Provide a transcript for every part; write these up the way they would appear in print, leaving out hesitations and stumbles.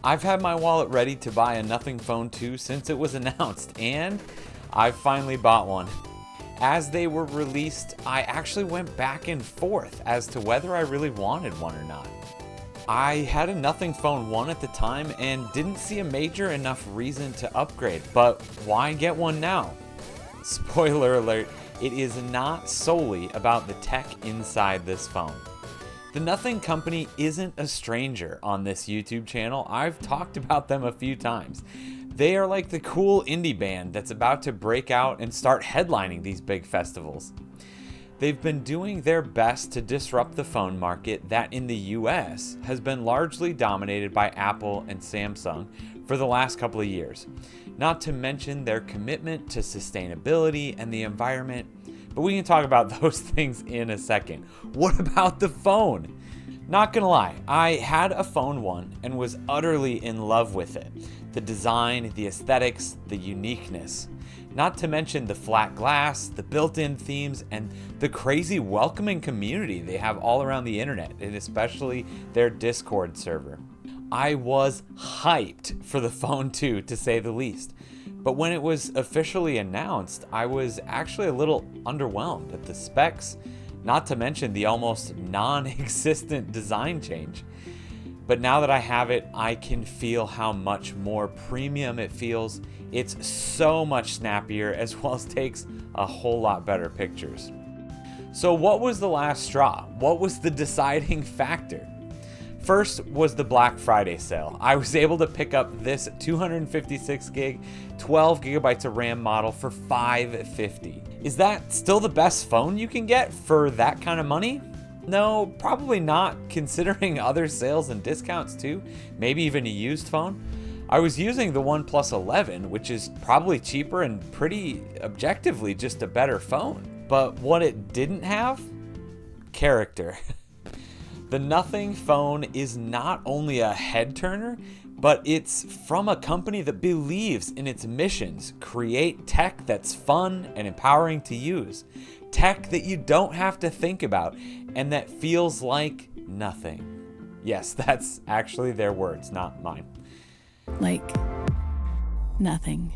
I've had my wallet ready to buy a Nothing Phone 2 since it was announced, and I finally bought one. As they were released, I actually went back and forth as to whether I really wanted one or not. I had a Nothing Phone 1 at the time and didn't see a major enough reason to upgrade, but why get one now? Spoiler alert, it is not solely about the tech inside this phone. The Nothing Company isn't a stranger on this YouTube channel. I've talked about them a few times. They are like the cool indie band that's about to break out and start headlining these big festivals. They've been doing their best to disrupt the phone market that in the US has been largely dominated by Apple and Samsung for the last couple of years. Not to mention their commitment to sustainability and the environment, but we can talk about those things in a second. What about the phone? Not gonna lie, I had a phone 1 and was utterly in love with it. The design, the aesthetics, the uniqueness. Not to mention the flat glass, the built-in themes, and the crazy welcoming community they have all around the internet, and especially their Discord server. I was hyped for the phone 2, to say the least. But when it was officially announced, I was actually a little underwhelmed at the specs, not to mention the almost non-existent design change. But now that I have it, I can feel how much more premium it feels. It's so much snappier, as well as takes a whole lot better pictures. So what was the last straw? What was the deciding factor? First was the Black Friday sale. I was able to pick up this 256 gig, 12 gigabytes of RAM model for $550. Is that still the best phone you can get for that kind of money? No, probably not, considering other sales and discounts too, maybe even a used phone. I was using the OnePlus 11, which is probably cheaper and pretty objectively just a better phone. But what it didn't have? Character. The Nothing Phone is not only a head turner, but it's from a company that believes in its missions: create tech that's fun and empowering to use, tech that you don't have to think about, and that feels like nothing. Yes, that's actually their words, not mine. Like nothing.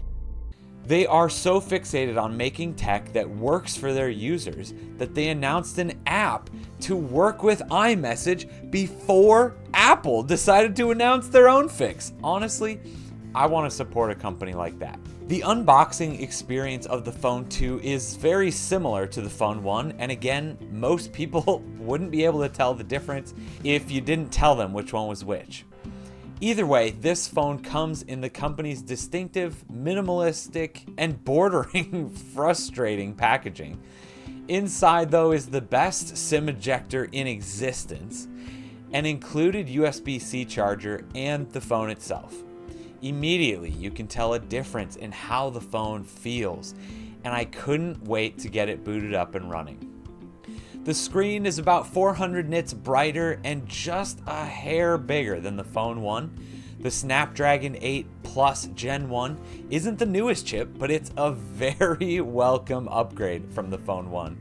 They are so fixated on making tech that works for their users that they announced an app to work with iMessage before Apple decided to announce their own fix. Honestly, I want to support a company like that. The unboxing experience of the phone 2 is very similar to the phone 1, and again, most people wouldn't be able to tell the difference if you didn't tell them which one was which. Either way, this phone comes in the company's distinctive, minimalistic, and bordering frustrating packaging. Inside, though, is the best SIM ejector in existence, an included USB-C charger, and the phone itself. Immediately, you can tell a difference in how the phone feels, and I couldn't wait to get it booted up and running. The screen is about 400 nits brighter and just a hair bigger than the phone 1. The Snapdragon 8 Plus Gen 1 isn't the newest chip, but it's a very welcome upgrade from the phone 1.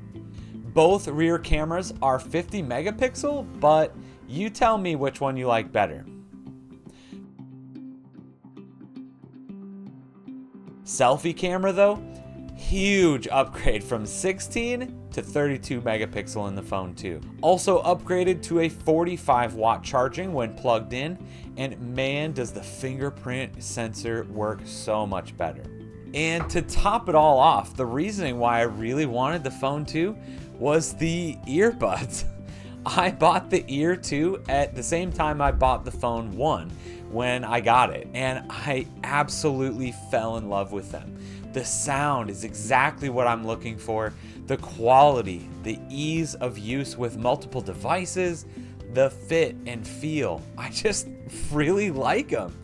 Both rear cameras are 50 megapixel, but you tell me which one you like better. Selfie camera though, huge upgrade from 16 to 32 megapixel in the phone 2. Also upgraded to a 45 watt charging when plugged in, and man does the fingerprint sensor work so much better. And to top it all off, the reasoning why I really wanted the phone 2 was the earbuds. I bought the Ear 2 at the same time I bought the phone 1 when I got it, and I absolutely fell in love with them. The sound is exactly what I'm looking for. The quality, the ease of use with multiple devices, the fit and feel. I just really like them.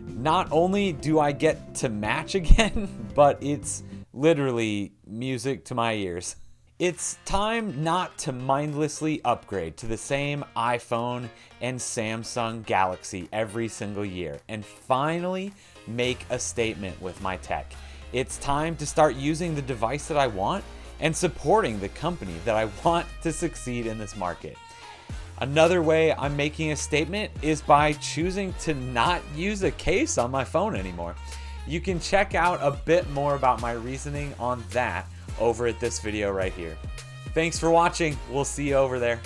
Not only do I get to match again, but it's literally music to my ears. It's time not to mindlessly upgrade to the same iPhone and Samsung Galaxy every single year and finally make a statement with my tech. It's time to start using the device that I want and supporting the company that I want to succeed in this market. Another way I'm making a statement is by choosing to not use a case on my phone anymore. You can check out a bit more about my reasoning on that over at this video right here. Thanks for watching. We'll see you over there.